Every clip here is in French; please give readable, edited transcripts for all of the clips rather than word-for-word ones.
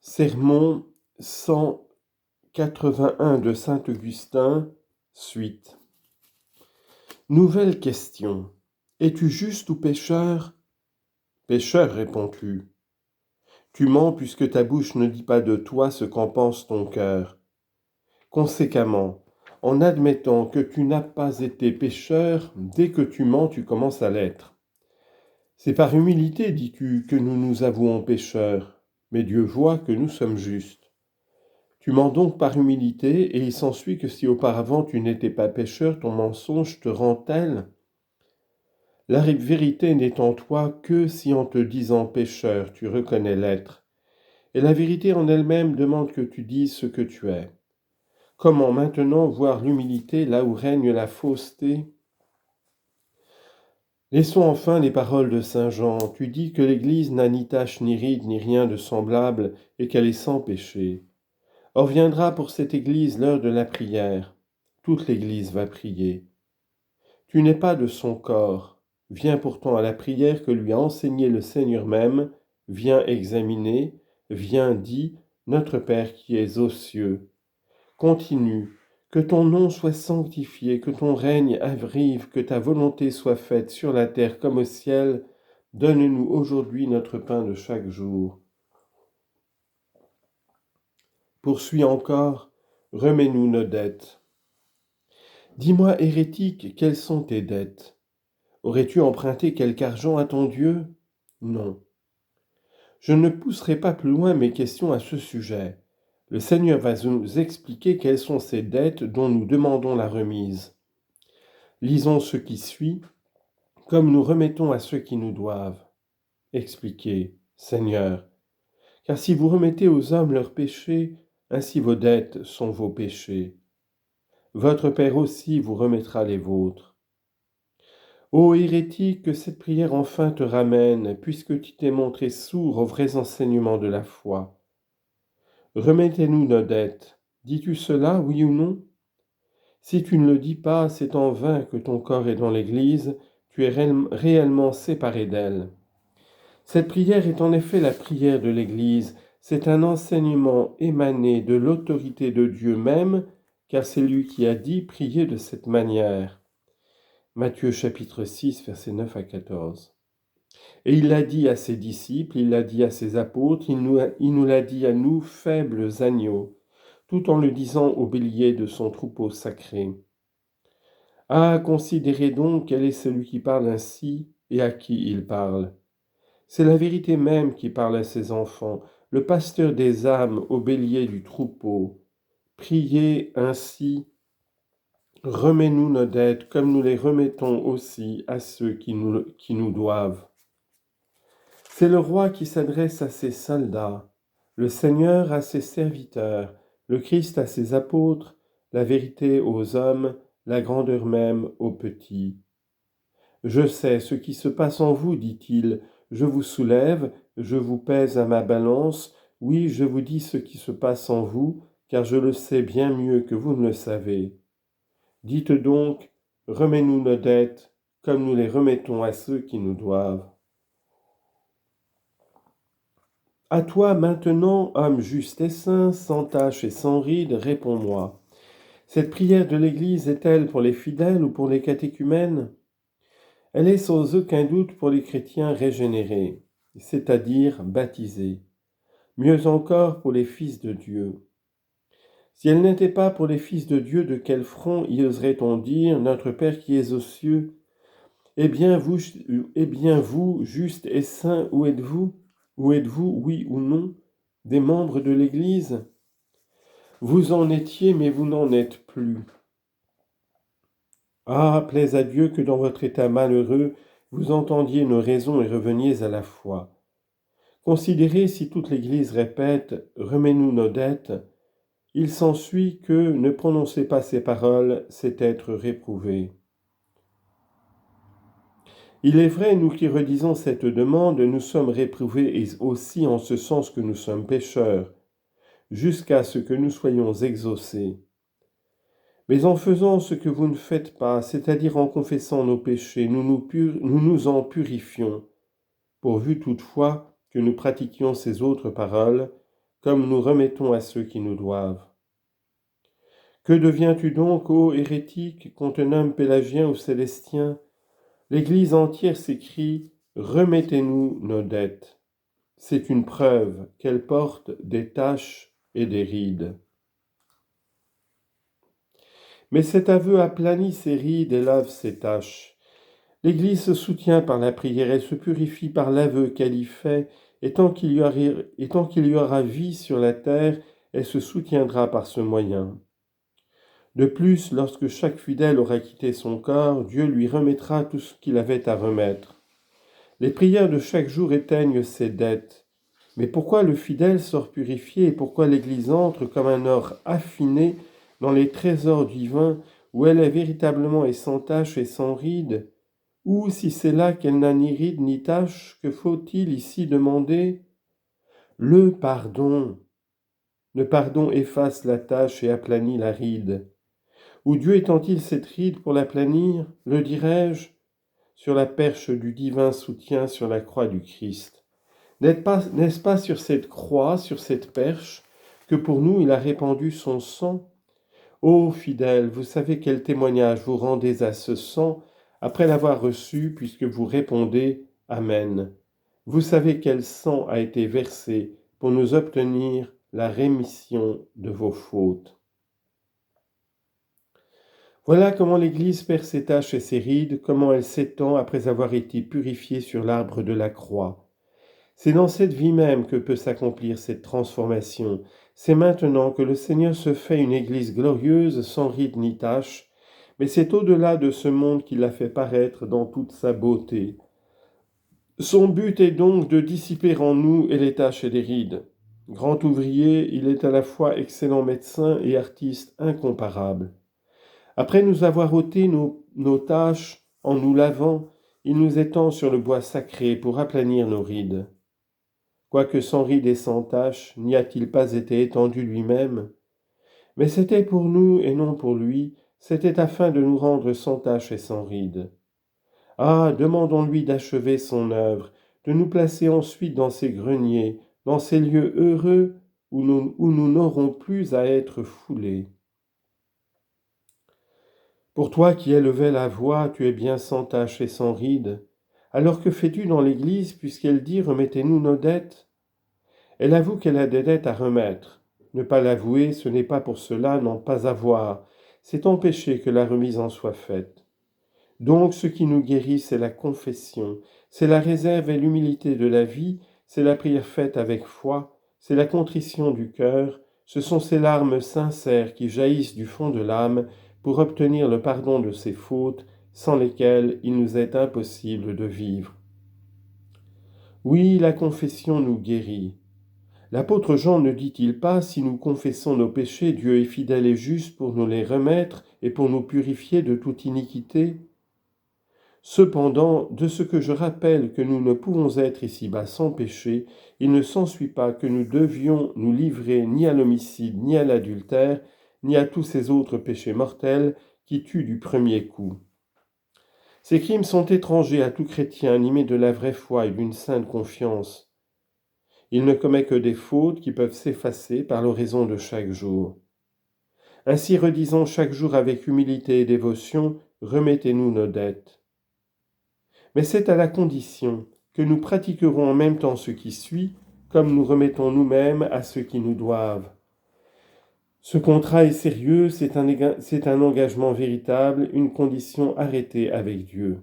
Sermon 181 de saint Augustin, suite. Nouvelle question. Es-tu juste ou pécheur? Pécheur, réponds-tu. Tu mens puisque ta bouche ne dit pas de toi ce qu'en pense ton cœur. Conséquemment, en admettant que tu n'as pas été pécheur, dès que tu mens, tu commences à l'être. C'est par humilité, dis-tu, que nous nous avouons pécheurs, mais Dieu voit que nous sommes justes. Tu mens donc par humilité, et il s'ensuit que si auparavant tu n'étais pas pécheur, ton mensonge te rend tel. La vérité n'est en toi que si en te disant pécheur, tu reconnais l'être. Et la vérité en elle-même demande que tu dises ce que tu es. Comment maintenant voir l'humilité là où règne la fausseté? Laissons enfin les paroles de saint Jean. Tu dis que l'Église n'a ni tache ni ride ni rien de semblable et qu'elle est sans péché. Or viendra pour cette Église l'heure de la prière. Toute l'Église va prier. Tu n'es pas de son corps. Viens pourtant à la prière que lui a enseignée le Seigneur même. Viens examiner. Viens, dis, Notre Père qui es aux cieux. Continue. Que ton nom soit sanctifié, que ton règne arrive, que ta volonté soit faite sur la terre comme au ciel. Donne-nous aujourd'hui notre pain de chaque jour. Poursuis encore, remets-nous nos dettes. Dis-moi, hérétique, quelles sont tes dettes? Aurais-tu emprunté quelque argent à ton Dieu? Non. Je ne pousserai pas plus loin mes questions à ce sujet. Le Seigneur va nous expliquer quelles sont ces dettes dont nous demandons la remise. Lisons ce qui suit, comme nous remettons à ceux qui nous doivent. Expliquez, Seigneur, car si vous remettez aux hommes leurs péchés, ainsi vos dettes sont vos péchés. Votre Père aussi vous remettra les vôtres. Ô hérétique, que cette prière enfin te ramène, puisque tu t'es montré sourd aux vrais enseignements de la foi. Remettez-nous nos dettes. Dis-tu cela, oui ou non? Si tu ne le dis pas, c'est en vain que ton corps est dans l'Église, tu es réellement séparé d'elle. Cette prière est en effet la prière de l'Église, c'est un enseignement émané de l'autorité de Dieu même, car c'est lui qui a dit « prier de cette manière ». Matthieu chapitre 6, versets 9 à 14. Et il l'a dit à ses disciples, il l'a dit à ses apôtres, il nous l'a dit à nous, faibles agneaux, tout en le disant au bélier de son troupeau sacré. Ah, considérez donc quel est celui qui parle ainsi et à qui il parle. C'est la vérité même qui parle à ses enfants, le pasteur des âmes au bélier du troupeau. Priez ainsi, remets-nous nos dettes comme nous les remettons aussi à ceux qui nous doivent. C'est le roi qui s'adresse à ses soldats, le Seigneur à ses serviteurs, le Christ à ses apôtres, la vérité aux hommes, la grandeur même aux petits. Je sais ce qui se passe en vous, dit-il, je vous soulève, je vous pèse à ma balance, oui, je vous dis ce qui se passe en vous, car je le sais bien mieux que vous ne le savez. Dites donc, remets-nous nos dettes, comme nous les remettons à ceux qui nous doivent. À toi maintenant, homme juste et saint, sans tache et sans ride, réponds-moi. Cette prière de l'Église est-elle pour les fidèles ou pour les catéchumènes? Elle est sans aucun doute pour les chrétiens régénérés, c'est-à-dire baptisés. Mieux encore pour les fils de Dieu. Si elle n'était pas pour les fils de Dieu, de quel front y oserait-on dire « Notre Père qui es aux cieux » Eh bien, vous, juste et saint, où êtes-vous? Où êtes-vous, oui ou non, des membres de l'Église? Vous en étiez, mais vous n'en êtes plus. Ah, plaise à Dieu que dans votre état malheureux, vous entendiez nos raisons et reveniez à la foi. Considérez si toute l'Église répète « Remets-nous nos dettes », il s'ensuit que ne prononcer pas ces paroles, c'est être réprouvé. Il est vrai, nous qui redisons cette demande, nous sommes réprouvés et aussi en ce sens que nous sommes pécheurs, jusqu'à ce que nous soyons exaucés. Mais en faisant ce que vous ne faites pas, c'est-à-dire en confessant nos péchés, nous nous en purifions, pourvu toutefois que nous pratiquions ces autres paroles, comme nous remettons à ceux qui nous doivent. Que deviens-tu donc, ô hérétique, qu'on te nomme pélagien ou célestien? L'Église entière s'écrie « Remettez-nous nos dettes ». C'est une preuve qu'elle porte des taches et des rides. Mais cet aveu aplanit ses rides et lave ses taches. L'Église se soutient par la prière, elle se purifie par l'aveu qu'elle y fait, et tant qu'il y aura vie sur la terre, elle se soutiendra par ce moyen. De plus, lorsque chaque fidèle aura quitté son corps, Dieu lui remettra tout ce qu'il avait à remettre. Les prières de chaque jour éteignent ses dettes. Mais pourquoi le fidèle sort purifié et pourquoi l'Église entre comme un or affiné dans les trésors divins où elle est véritablement et sans tache et sans ride? Ou si c'est là qu'elle n'a ni ride ni tache, que faut-il ici demander? Le pardon. Le pardon efface la tache et aplanit la ride. Où Dieu étend-il cette ride pour l'aplanir? Le dirai-je? Sur la perche du divin soutien sur la croix du Christ. N'est-ce pas sur cette croix, sur cette perche, que pour nous il a répandu son sang? Ô fidèles, vous savez quel témoignage vous rendez à ce sang après l'avoir reçu, puisque vous répondez « Amen ». Vous savez quel sang a été versé pour nous obtenir la rémission de vos fautes. Voilà comment l'Église perd ses taches et ses rides, comment elle s'étend après avoir été purifiée sur l'arbre de la croix. C'est dans cette vie même que peut s'accomplir cette transformation. C'est maintenant que le Seigneur se fait une Église glorieuse, sans rides ni taches, mais c'est au-delà de ce monde qu'il la fait paraître dans toute sa beauté. Son but est donc de dissiper en nous et les taches et les rides. Grand ouvrier, il est à la fois excellent médecin et artiste incomparable. Après nous avoir ôté nos taches en nous lavant, il nous étend sur le bois sacré pour aplanir nos rides. Quoique sans rides et sans taches, n'y a-t-il pas été étendu lui-même? Mais c'était pour nous et non pour lui, c'était afin de nous rendre sans taches et sans rides. Ah, demandons-lui d'achever son œuvre, de nous placer ensuite dans ces greniers, dans ces lieux heureux où nous n'aurons plus à être foulés. Pour toi qui élevais la voix, tu es bien sans tache et sans rides. Alors que fais-tu dans l'Église, puisqu'elle dit « Remettez-nous nos dettes » ? Elle avoue qu'elle a des dettes à remettre. Ne pas l'avouer, ce n'est pas pour cela n'en pas avoir. C'est empêcher que la remise en soit faite. Donc ce qui nous guérit, c'est la confession, c'est la réserve et l'humilité de la vie, c'est la prière faite avec foi, c'est la contrition du cœur, ce sont ces larmes sincères qui jaillissent du fond de l'âme pour obtenir le pardon de ses fautes, sans lesquelles il nous est impossible de vivre. Oui, la confession nous guérit. L'apôtre Jean ne dit-il pas, si nous confessons nos péchés, Dieu est fidèle et juste pour nous les remettre et pour nous purifier de toute iniquité? Cependant, de ce que je rappelle que nous ne pouvons être ici-bas sans péché, il ne s'ensuit pas que nous devions nous livrer ni à l'homicide, ni à l'adultère, ni à tous ces autres péchés mortels qui tuent du premier coup. Ces crimes sont étrangers à tout chrétien animé de la vraie foi et d'une sainte confiance. Il ne commet que des fautes qui peuvent s'effacer par l'oraison de chaque jour. Ainsi redisons chaque jour avec humilité et dévotion, remettez-nous nos dettes. Mais c'est à la condition que nous pratiquerons en même temps ce qui suit, comme nous remettons nous-mêmes à ceux qui nous doivent. Ce contrat est sérieux, c'est un engagement véritable, une condition arrêtée avec Dieu.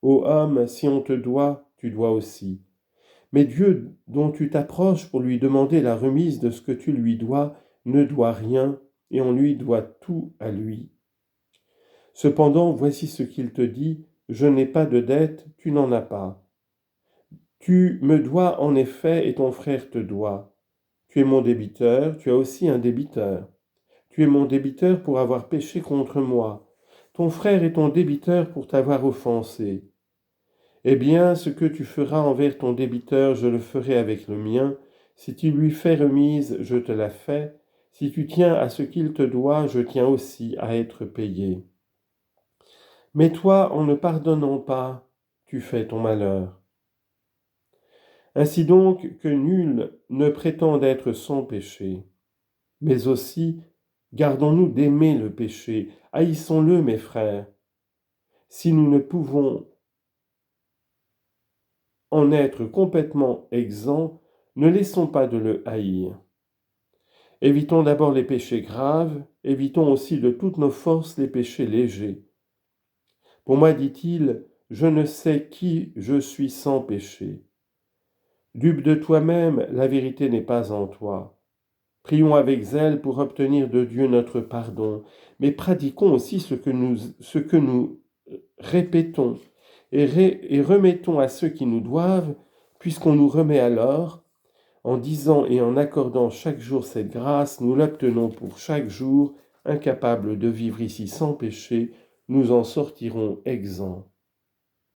Ô homme, si on te doit, tu dois aussi. Mais Dieu dont tu t'approches pour lui demander la remise de ce que tu lui dois, ne doit rien, et on lui doit tout à lui. Cependant, voici ce qu'il te dit, je n'ai pas de dette, tu n'en as pas. Tu me dois en effet et ton frère te doit. Tu es mon débiteur, tu as aussi un débiteur. Tu es mon débiteur pour avoir péché contre moi. Ton frère est ton débiteur pour t'avoir offensé. Eh bien, ce que tu feras envers ton débiteur, je le ferai avec le mien. Si tu lui fais remise, je te la fais. Si tu tiens à ce qu'il te doit, je tiens aussi à être payé. Mais toi, en ne pardonnant pas, tu fais ton malheur. Ainsi donc que nul ne prétende être sans péché. Mais aussi, gardons-nous d'aimer le péché, haïssons-le, mes frères. Si nous ne pouvons en être complètement exempts, ne laissons pas de le haïr. Évitons d'abord les péchés graves, évitons aussi de toutes nos forces les péchés légers. Pour moi, dit-il, je ne sais qui je suis sans péché. Dupe de toi-même, la vérité n'est pas en toi. Prions avec zèle pour obtenir de Dieu notre pardon, mais pratiquons aussi ce que nous répétons et remettons à ceux qui nous doivent, puisqu'on nous remet alors. En disant et en accordant chaque jour cette grâce, nous l'obtenons pour chaque jour, incapables de vivre ici sans péché, nous en sortirons exempts.